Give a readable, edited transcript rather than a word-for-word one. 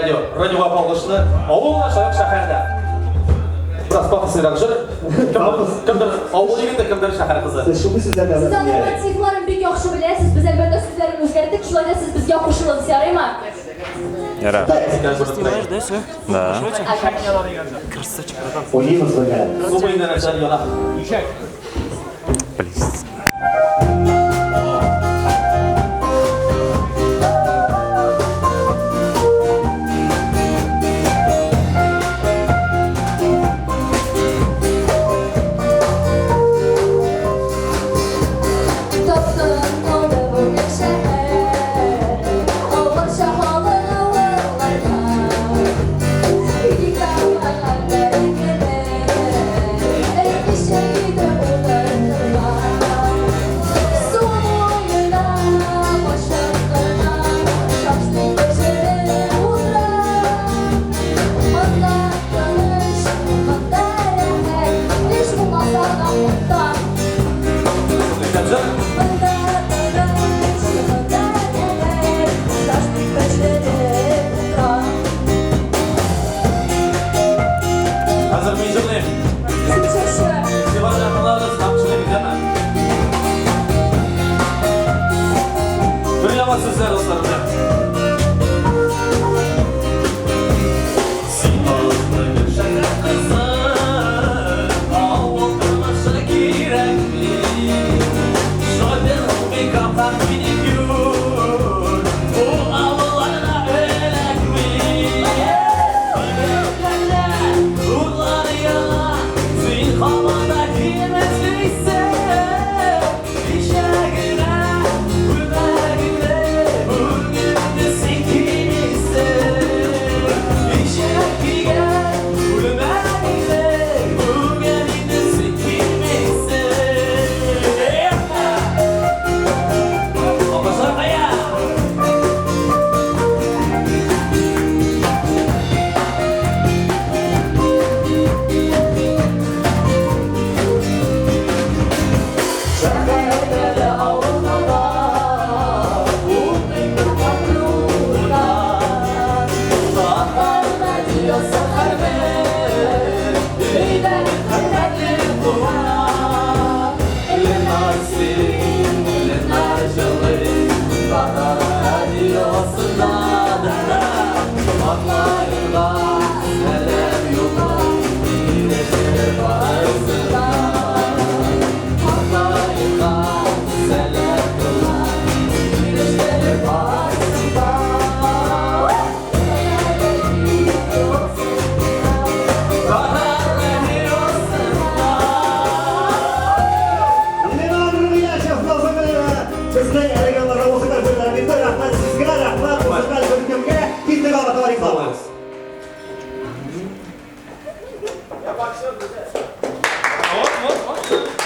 Радиоға қалғышыны ауылына шайық шәһәрді. Біраз папасырақ жүр. Кімдір ауыл дегенде кімдір шәһәр қызы. Siz animativlarını bir yaxşı biləsiniz. Biz əlbəttə sözlərini özgərtdik. Şulayda siz bizə qoşulunuz, yarayma? Yara. Да. Oynayımız böyle. Su boyundan aşağı yola. Please. What?